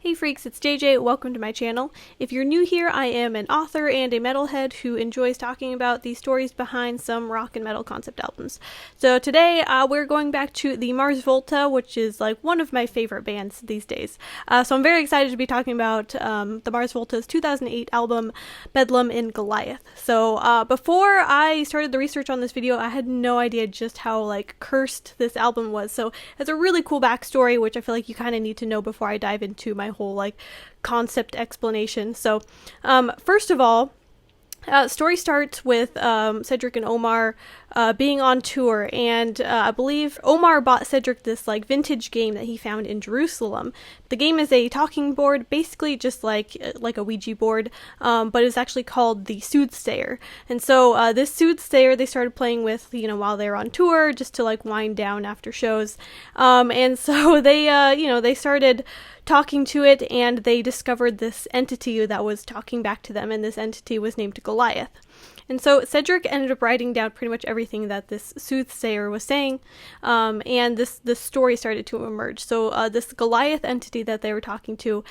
Hey freaks, it's JJ, welcome to my channel. If you're new here, I am an author and a metalhead who enjoys talking about the stories behind some rock and metal concept albums. So today, we're going back to the Mars Volta, which is like one of my favorite bands these days. So I'm very excited to be talking about the Mars Volta's 2008 album, Bedlam and Goliath. So before I started the research on this video, I had no idea just how like cursed this album was. So it's a really cool backstory, which I feel like you kind of need to know before I dive into my whole like concept explanation. So first of all, story starts with Cedric and Omar being on tour, and I believe Omar bought Cedric this like vintage game that he found in Jerusalem. The game is a talking board, basically just like a Ouija board, but it's actually called the Soothsayer. And so this Soothsayer they started playing with, while they were on tour, just to like wind down after shows. And so they, they started talking to it, and they discovered this entity that was talking back to them, and this entity was named Goliath. And so Cedric ended up writing down pretty much everything that this soothsayer was saying, and this story started to emerge. So this Goliath entity that they were talking to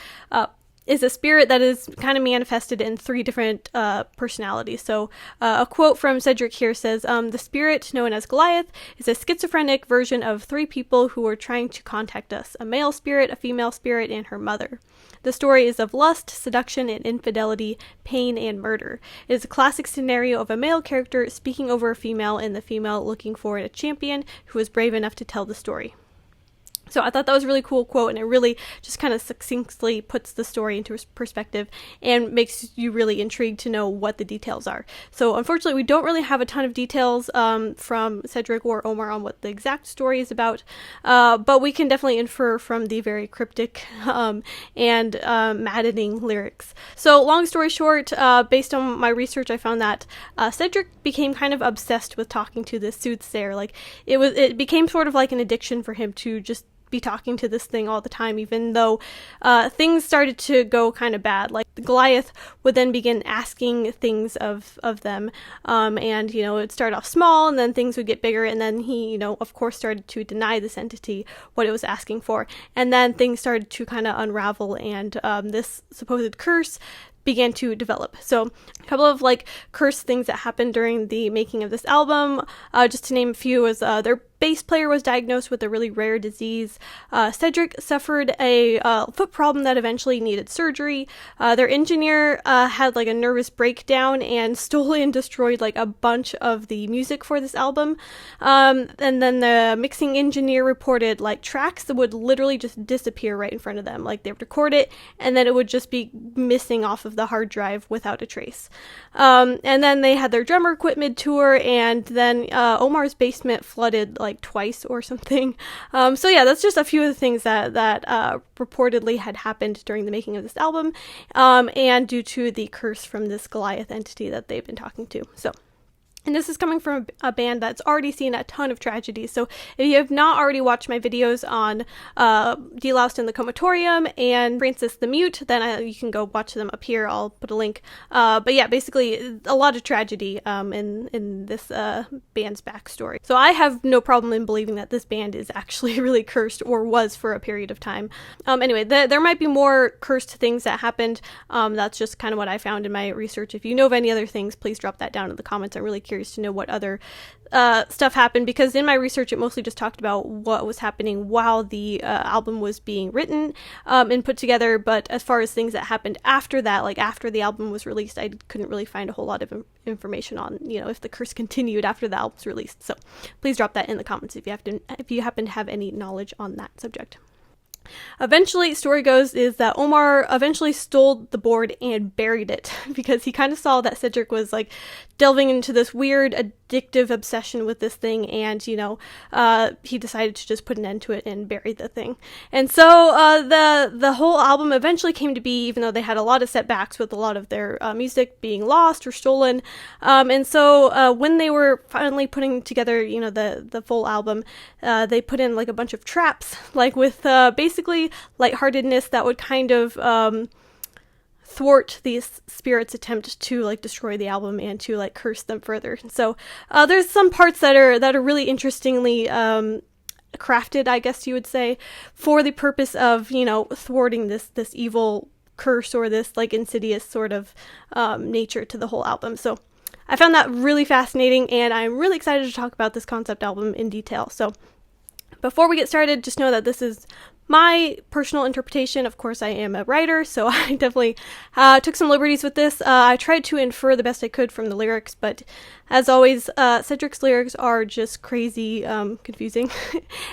is a spirit that is kind of manifested in three different personalities. So a quote from Cedric here says, the spirit known as Goliath is a schizophrenic version of three people who were trying to contact us, a male spirit, a female spirit, and her mother. The story is of lust, seduction, and infidelity, pain, and murder. It is a classic scenario of a male character speaking over a female, and the female looking for a champion who is brave enough to tell the story. So I thought that was a really cool quote, and it really just kind of succinctly puts the story into perspective and makes you really intrigued to know what the details are. So unfortunately, we don't really have a ton of details from Cedric or Omar on what the exact story is about, but we can definitely infer from the very cryptic and maddening lyrics. So long story short, based on my research, I found that Cedric became kind of obsessed with talking to this soothsayer. Like it became sort of like an addiction for him to just be talking to this thing all the time, even though things started to go kind of bad. Like Goliath would then begin asking things of them, and it would start off small, and then things would get bigger, and then he of course started to deny this entity what it was asking for, and then things started to kind of unravel, and this supposed curse began to develop. So a couple of like cursed things that happened during the making of this album, just to name a few, was their bass player was diagnosed with a really rare disease. Cedric suffered a foot problem that eventually needed surgery. Their engineer had like a nervous breakdown and stole and destroyed like a bunch of the music for this album. And then the mixing engineer reported like tracks that would literally just disappear right in front of them. Like they would record it, and then it would just be missing off of the hard drive without a trace. And then they had their drummer quit mid-tour, and then Omar's basement flooded like twice or something. So yeah, that's just a few of the things that reportedly had happened during the making of this album, and due to the curse from this Goliath entity that they've been talking to. And this is coming from a band that's already seen a ton of tragedies. So if you have not already watched my videos on Deloused in the Comatorium and Francis the Mute, then you can go watch them up here. I'll put a link. But yeah, basically a lot of tragedy in this band's backstory. So I have no problem in believing that this band is actually really cursed, or was for a period of time. Anyway, there might be more cursed things that happened. That's just kind of what I found in my research. If you know of any other things, please drop that down in the comments. I'm really curious to know what other stuff happened, because in my research it mostly just talked about what was happening while the album was being written and put together, but as far as things that happened after that, like after the album was released, I couldn't really find a whole lot of information on if the curse continued after the album was released. So please drop that in the comments if you happen to have any knowledge on that subject. Eventually, story goes is that Omar eventually stole the board and buried it because he kind of saw that Cedric was like delving into this weird addictive obsession with this thing, and he decided to just put an end to it and bury the thing. And so the whole album eventually came to be, even though they had a lot of setbacks with a lot of their music being lost or stolen. And so when they were finally putting together the full album, they put in like a bunch of traps, like with basically lightheartedness that would kind of thwart these spirits' attempt to like destroy the album and to like curse them further. So there's some parts that are really interestingly crafted, I guess you would say, for the purpose of, thwarting this evil curse or this like insidious sort of nature to the whole album. So I found that really fascinating, and I'm really excited to talk about this concept album in detail. So before we get started, just know that this is my personal interpretation. Of course, I am a writer, so I definitely took some liberties with this. I tried to infer the best I could from the lyrics, but as always, Cedric's lyrics are just crazy, confusing,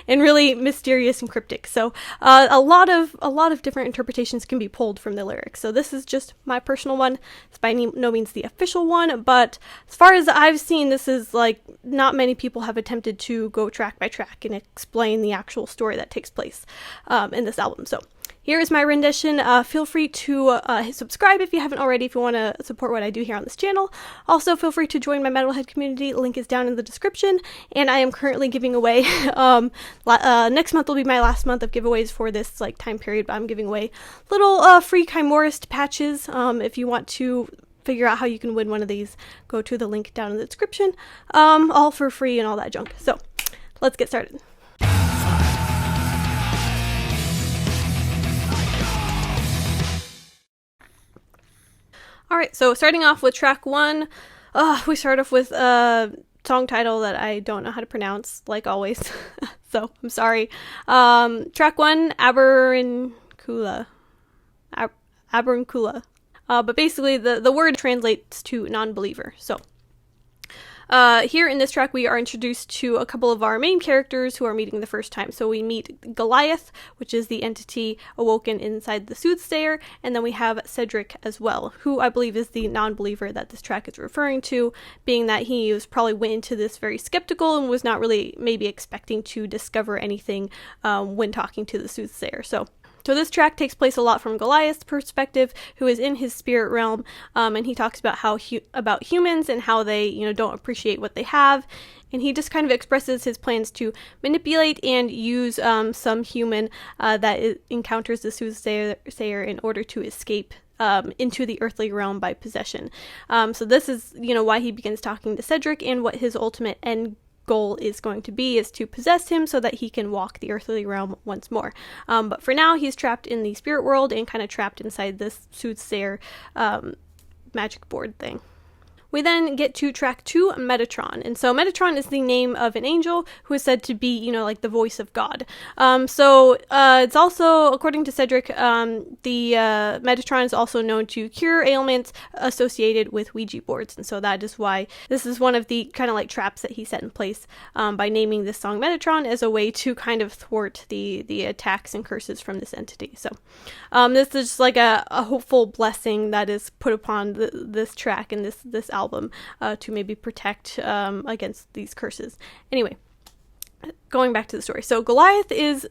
and really mysterious and cryptic. So a lot of different interpretations can be pulled from the lyrics. So this is just my personal one. It's by no means the official one, but as far as I've seen, this is like not many people have attempted to go track by track and explain the actual story that takes place in this album. So here is my rendition. Feel free to subscribe if you haven't already, if you want to support what I do here on this channel. Also, feel free to join my metalhead community. Link is down in the description. And I am currently giving away, next month will be my last month of giveaways for this like time period, but I'm giving away little free Chimorist patches. If you want to figure out how you can win one of these, go to the link down in the description, all for free and all that junk. So let's get started. Alright, so starting off with track 1, we start off with a song title that I don't know how to pronounce, like always, so I'm sorry. Track 1, Aberincula. Aberincula. But basically the word translates to non-believer, so. Here in this track, we are introduced to a couple of our main characters who are meeting the first time. So we meet Goliath, which is the entity awoken inside the soothsayer, and then we have Cedric as well, who I believe is the non-believer that this track is referring to, being that he went into this very skeptical and was not really maybe expecting to discover anything when talking to the soothsayer. So this track takes place a lot from Goliath's perspective, who is in his spirit realm, and he talks about about humans and how they, don't appreciate what they have, and he just kind of expresses his plans to manipulate and use some human that encounters the soothsayer in order to escape into the earthly realm by possession. So this is, why he begins talking to Cedric, and what his ultimate end goal is going to be is to possess him so that he can walk the earthly realm once more. But for now, he's trapped in the spirit world and kind of trapped inside this soothsayer magic board thing. We then get to track 2, Metatron. And so Metatron is the name of an angel who is said to be, like the voice of God. It's also, according to Cedric, the Metatron is also known to cure ailments associated with Ouija boards. And so that is why this is one of the kind of like traps that he set in place by naming this song Metatron as a way to kind of thwart the attacks and curses from this entity. So this is just like a hopeful blessing that is put upon this track and this album to maybe protect against these curses. Anyway, going back to the story. So Goliath is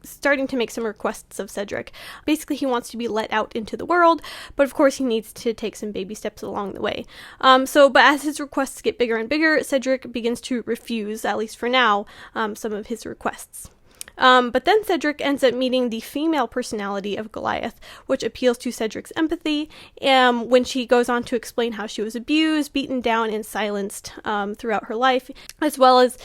starting to make some requests of Cedric. Basically, he wants to be let out into the world, but of course he needs to take some baby steps along the way. But as his requests get bigger and bigger, Cedric begins to refuse, at least for now, some of his requests. But then Cedric ends up meeting the female personality of Goliath, which appeals to Cedric's empathy, when she goes on to explain how she was abused, beaten down, and silenced throughout her life, as well as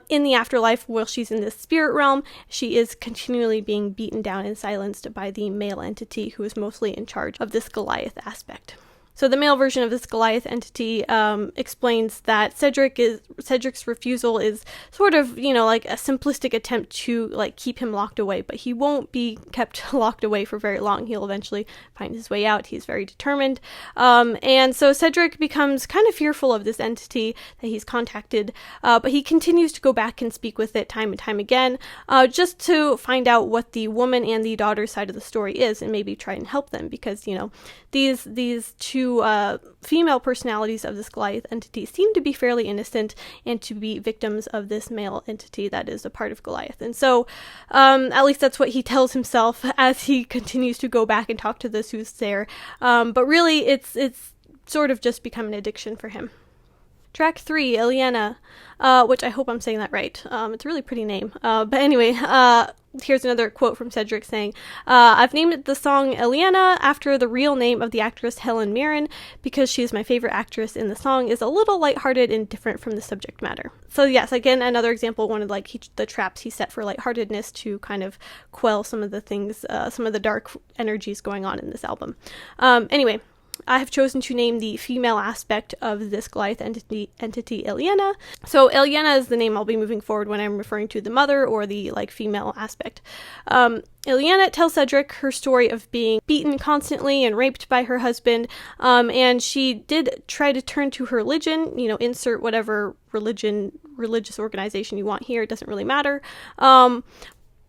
in the afterlife, while she's in this spirit realm, she is continually being beaten down and silenced by the male entity who is mostly in charge of this Goliath aspect. So the male version of this Goliath entity explains that Cedric's refusal is sort of, like a simplistic attempt to like keep him locked away, but he won't be kept locked away for very long. He'll eventually find his way out. He's very determined. And so Cedric becomes kind of fearful of this entity that he's contacted, but he continues to go back and speak with it time and time again, just to find out what the woman and the daughter side of the story is, and maybe try and help them, because, these two female personalities of this Goliath entity seem to be fairly innocent and to be victims of this male entity that is a part of Goliath. And so, at least that's what he tells himself as he continues to go back and talk to the soothsayer. But really, it's sort of just become an addiction for him. Track 3, Ileana, which I hope I'm saying that right. It's a really pretty name. But anyway, here's another quote from Cedric saying, I've named the song Ileana after the real name of the actress Helen Mirren because she is my favorite actress, and the song is a little lighthearted and different from the subject matter. So yes, again, another example, one of the traps he set for lightheartedness to kind of quell some of the things, some of the dark energies going on in this album. Anyway, I have chosen to name the female aspect of this Goliath entity Ileana. So Ileana is the name I'll be moving forward when I'm referring to the mother or the female aspect. Ileana tells Cedric her story of being beaten constantly and raped by her husband, and she did try to turn to her religion, insert whatever religious organization you want here, it doesn't really matter.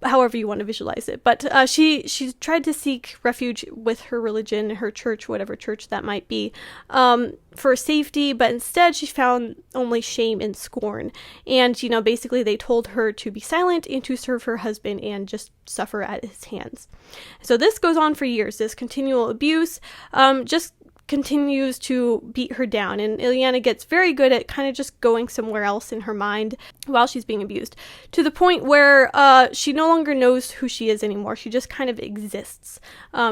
However you want to visualize it. But she tried to seek refuge with her religion, her church, whatever church that might be, for safety, but instead she found only shame and scorn. And, basically they told her to be silent and to serve her husband and just suffer at his hands. So this goes on for years. This continual abuse just continues to beat her down, and Ileana gets very good at kind of just going somewhere else in her mind while she's being abused, to the point where she no longer knows who she is anymore. She just kind of exists.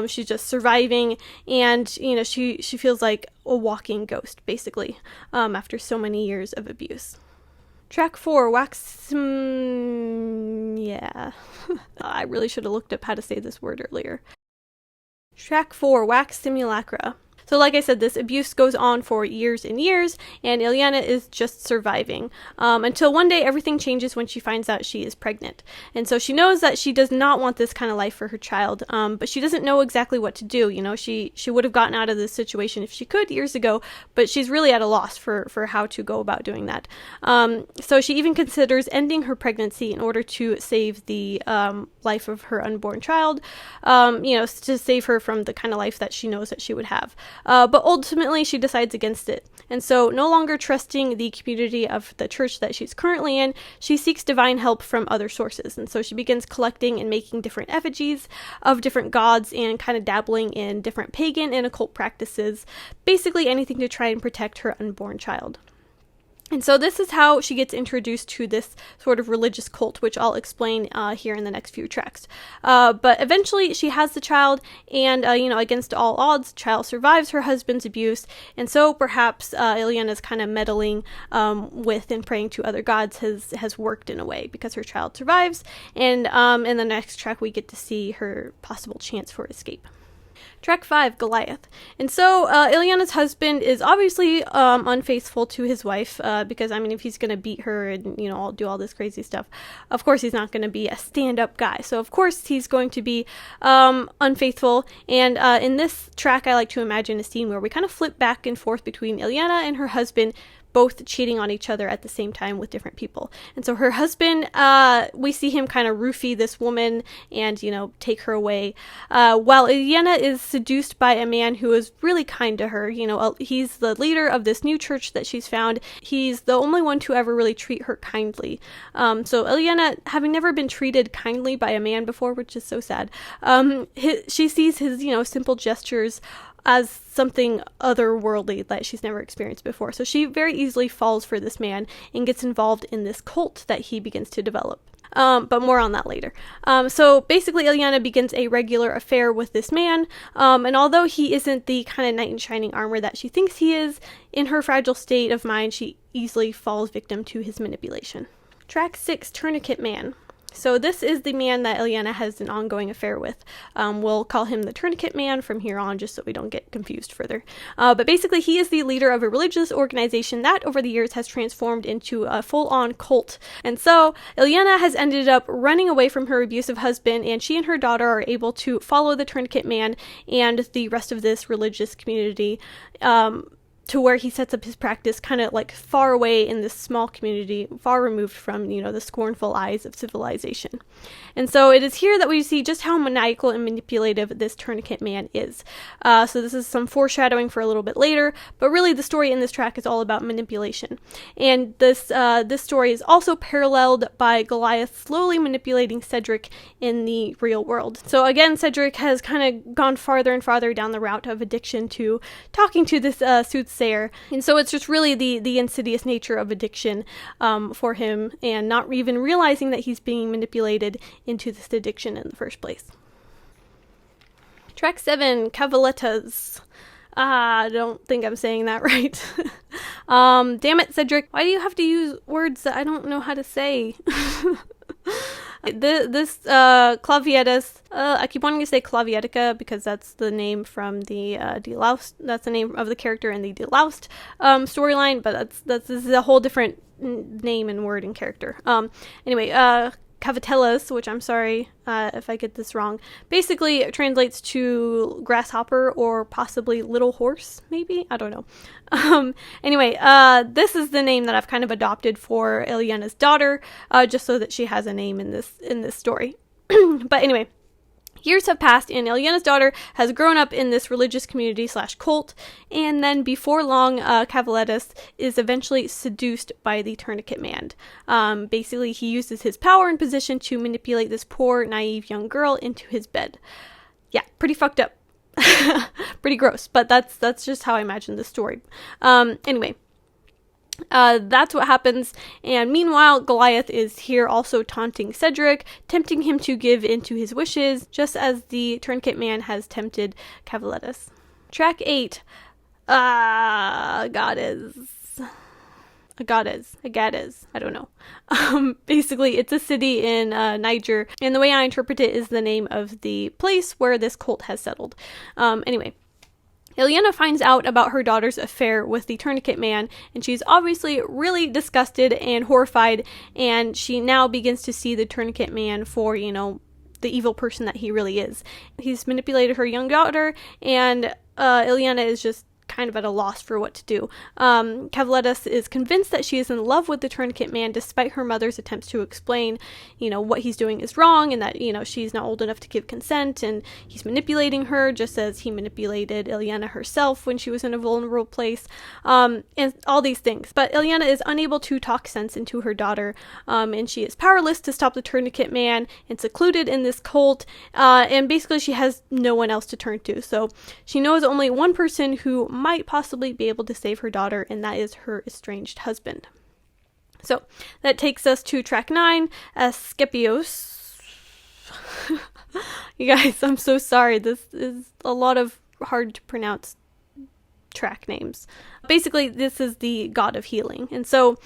She's just surviving, and she feels like a walking ghost, basically, after so many years of abuse. Track 4, Wax... yeah. I really should have looked up how to say this word earlier. Track 4, Wax Simulacra. So like I said, this abuse goes on for years and years, and Ileana is just surviving, until one day everything changes when she finds out she is pregnant. And so she knows that she does not want this kind of life for her child, but she doesn't know exactly what to do. She would have gotten out of this situation if she could years ago, but she's really at a loss for how to go about doing that. So she even considers ending her pregnancy in order to save the life of her unborn child, to save her from the kind of life that she knows that she would have. But ultimately she decides against it. And so, no longer trusting the community of the church that she's currently in, she seeks divine help from other sources. And so she begins collecting and making different effigies of different gods and kind of dabbling in different pagan and occult practices, basically anything to try and protect her unborn child. And so this is how she gets introduced to this sort of religious cult, which I'll explain here in the next few tracks. But eventually she has the child, and, against all odds, the child survives her husband's abuse. And so perhaps Ileana's kind of meddling with and praying to other gods has worked in a way, because her child survives. And in the next track, we get to see her possible chance for escape. Track 5, Goliath. And so Ileana's husband is obviously unfaithful to his wife, because, if he's going to beat her and, do all this crazy stuff, of course he's not going to be a stand-up guy. So, of course, he's going to be unfaithful. And in this track, I like to imagine a scene where we kind of flip back and forth between Ileana and her husband, both cheating on each other at the same time with different people. And so her husband, we see him kind of roofie this woman and, take her away, while Ileana is seduced by a man who is really kind to her. He's the leader of this new church that she's found. He's the only one to ever really treat her kindly. So Ileana, having never been treated kindly by a man before, which is so sad, she sees his, simple gestures as something otherworldly that she's never experienced before. So she very easily falls for this man and gets involved in this cult that he begins to develop. But more on that later. So basically Ileana begins a regular affair with this man, and although he isn't the kind of knight in shining armor that she thinks he is, in her fragile state of mind, she easily falls victim to his manipulation. Track 6, Tourniquet Man. So this is the man that Ileana has an ongoing affair with. We'll call him the Tourniquet Man from here on, just so we don't get confused further. But basically, he is the leader of a religious organization that, over the years, has transformed into a full-on cult. And so, Ileana has ended up running away from her abusive husband, and she and her daughter are able to follow the Tourniquet Man and the rest of this religious community, to where he sets up his practice kind of like far away in this small community, far removed from, the scornful eyes of civilization. And so it is here that we see just how maniacal and manipulative this Tourniquet Man is. So this is some foreshadowing for a little bit later, but really the story in this track is all about manipulation. And this story is also paralleled by Goliath slowly manipulating Cedric in the real world. So again, Cedric has kind of gone farther and farther down the route of addiction to talking to this soothsayer. And so it's just really the insidious nature of addiction for him, and not even realizing that he's being manipulated into this addiction in the first place. Track 7, Cavaletas. I don't think I'm saying that right. Damn it, Cedric. Why do you have to use words that I don't know how to say? This Clavietas, I keep wanting to say Clavietica because that's the name from the Deloused. That's the name of the character in the Deloused storyline, but this is a whole different name and word and character. Anyway, Cavatelas, which I'm sorry if I get this wrong, basically translates to grasshopper or possibly little horse, maybe? I don't know. Anyway, this is the name that I've kind of adopted for Ileana's daughter, just so that she has a name in this story. But anyway, years have passed, and Ileana's daughter has grown up in this religious community / cult, and then before long, Cavaletas is eventually seduced by the Tourniquet Man. Basically, he uses his power and position to manipulate this poor, naive young girl into his bed. Yeah, pretty fucked up. Pretty gross, but that's just how I imagine the story. Anyway. That's what happens, and meanwhile, Goliath is here also taunting Cedric, tempting him to give in to his wishes, just as the Tourniquet Man has tempted Cavaletas. Track 8, Agadez, I don't know. Basically, it's a city in Niger, and the way I interpret it is the name of the place where this cult has settled. Anyway. Ileana finds out about her daughter's affair with the Tourniquet Man, and she's obviously really disgusted and horrified, and she now begins to see the Tourniquet Man for, the evil person that he really is. He's manipulated her young daughter, and Ileana is just kind of at a loss for what to do. Cavaletas is convinced that she is in love with the Tourniquet Man despite her mother's attempts to explain, what he's doing is wrong, and that, she's not old enough to give consent, and he's manipulating her just as he manipulated Ileana herself when she was in a vulnerable place, and all these things. But Ileana is unable to talk sense into her daughter, and she is powerless to stop the Tourniquet Man and secluded in this cult, and basically she has no one else to turn to. So she knows only one person who might possibly be able to save her daughter, and that is her estranged husband. So that takes us to track 9, Asclepios. You guys, I'm so sorry. This is a lot of hard to pronounce track names. Basically, this is the god of healing. And so,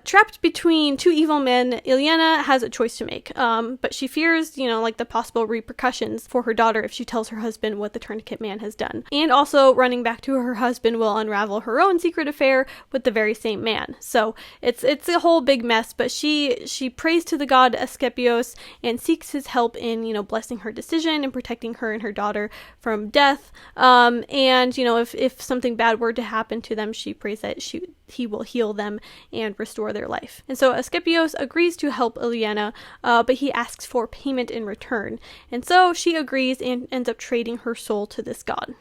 trapped between two evil men, Ileana has a choice to make. But she fears, the possible repercussions for her daughter if she tells her husband what the Tourniquet Man has done. And also, running back to her husband will unravel her own secret affair with the very same man. So, it's a whole big mess, but she prays to the god Asclepios and seeks his help in, blessing her decision and protecting her and her daughter from death. And, if something bad were to happen to them, she prays that he will heal them and restore their life. And so Asclepios agrees to help Ileana, but he asks for payment in return. And so she agrees and ends up trading her soul to this god.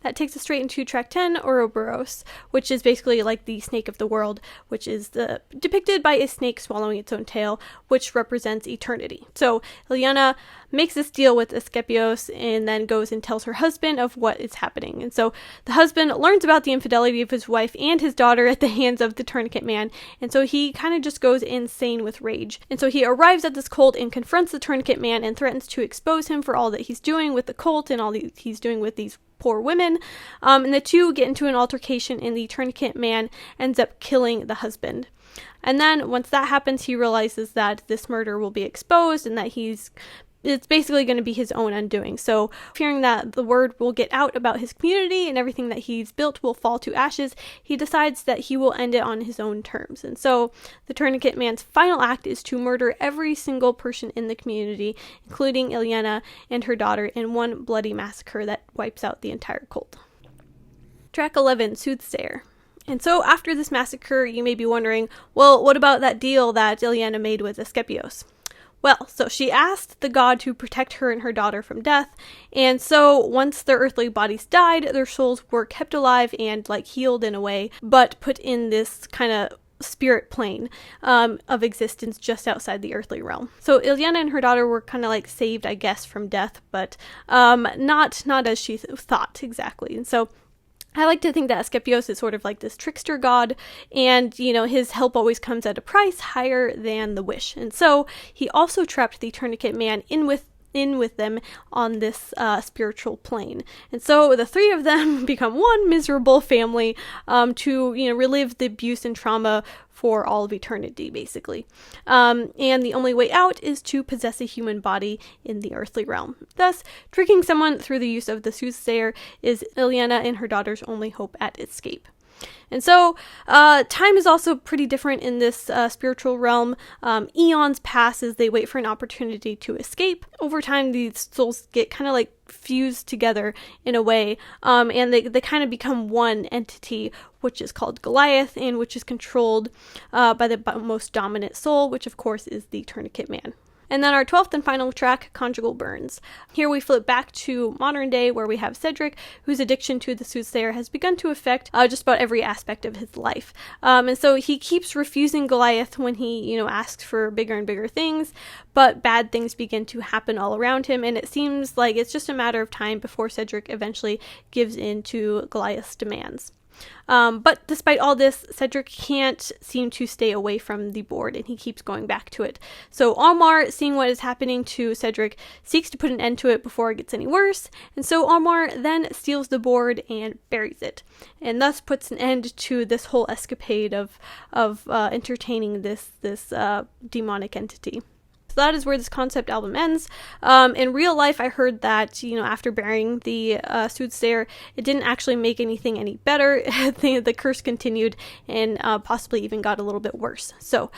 That takes us straight into track 10, Ouroboros, which is basically like the snake of the world, which is depicted by a snake swallowing its own tail, which represents eternity. So Ileana makes this deal with Asclepios and then goes and tells her husband of what is happening. And so the husband learns about the infidelity of his wife and his daughter at the hands of the Tourniquet Man, and so he kind of just goes insane with rage. And so he arrives at this cult and confronts the Tourniquet Man and threatens to expose him for all that he's doing with the cult and all he's doing with these poor women, and the two get into an altercation, and the Tourniquet Man ends up killing the husband. And then once that happens, he realizes that this murder will be exposed and that it's basically going to be his own undoing. So, fearing that the word will get out about his community and everything that he's built will fall to ashes, he decides that he will end it on his own terms. And so, the Tourniquet Man's final act is to murder every single person in the community, including Ileana and her daughter, in one bloody massacre that wipes out the entire cult. Track 11, Soothsayer. And so, after this massacre, you may be wondering, well, what about that deal that Ileana made with Asclepios? Well, so she asked the god to protect her and her daughter from death, and so once their earthly bodies died, their souls were kept alive and healed in a way, but put in this kind of spirit plane of existence just outside the earthly realm. So Ileana and her daughter were kind of saved, I guess, from death, but not as she thought exactly. And so I like to think that Asclepios is sort of like this trickster god, and, you know, his help always comes at a price higher than the wish. And so he also trapped the tourniquet man in with them on this spiritual plane. And so the three of them become one miserable family to, you know, relive the abuse and trauma for all of eternity, basically. And the only way out is to possess a human body in the earthly realm. Thus, tricking someone through the use of the soothsayer is Ileana and her daughter's only hope at escape. And so, time is also pretty different in this spiritual realm. Eons pass as they wait for an opportunity to escape. Over time, these souls get kind of like fused together in a way, and they kind of become one entity, which is called Goliath, and which is controlled by the most dominant soul, which of course is the tourniquet man. And then our 12th and final track, Conjugal Burns. Here we flip back to modern day, where we have Cedric, whose addiction to the soothsayer has begun to affect just about every aspect of his life. And so he keeps refusing Goliath when he, you know, asks for bigger and bigger things, but bad things begin to happen all around him, and it seems like it's just a matter of time before Cedric eventually gives in to Goliath's demands. But despite all this, Cedric can't seem to stay away from the board, and he keeps going back to it. So Almar, seeing what is happening to Cedric, seeks to put an end to it before it gets any worse, and so Almar then steals the board and buries it, and thus puts an end to this whole escapade of entertaining this demonic entity. So that is where this concept album ends. In real life, I heard that, you know, after burying the soothsayer, it didn't actually make anything any better. The curse continued and possibly even got a little bit worse. So,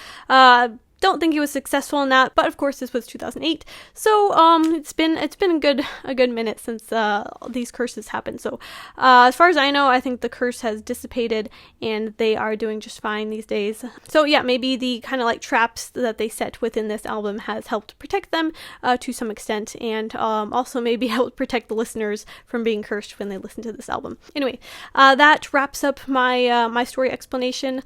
don't think he was successful in that, but of course this was 2008, so it's been a good minute since these curses happened. So as far as I know, I think the curse has dissipated and they are doing just fine these days. So yeah, maybe the kind of like traps that they set within this album has helped protect them to some extent, and also maybe helped protect the listeners from being cursed when they listen to this album. Anyway, that wraps up my my story explanation.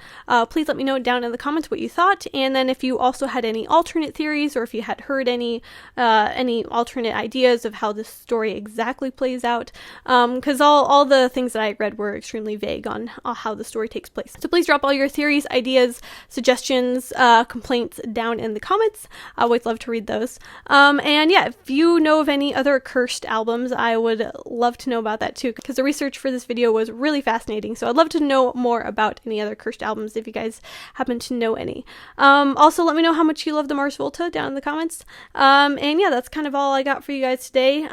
Please let me know down in the comments what you thought, and then if you also had any alternate theories, or if you had heard any alternate ideas of how this story exactly plays out, because all the things that I read were extremely vague on how the story takes place. So please drop all your theories, ideas, suggestions, complaints down in the comments. I always love to read those. And yeah, if you know of any other cursed albums, I would love to know about that too, because the research for this video was really fascinating. So I'd love to know more about any other cursed albums if you guys happen to know any. Also, let me know how much you love the Mars Volta down in the comments. And yeah, that's kind of all I got for you guys today.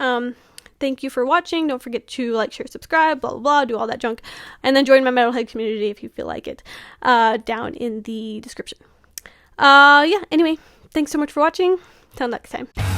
Thank you for watching. Don't forget to like, share, subscribe, blah, blah, blah, do all that junk. And then join my metalhead community if you feel like it, down in the description. Yeah, anyway, thanks so much for watching. Till next time.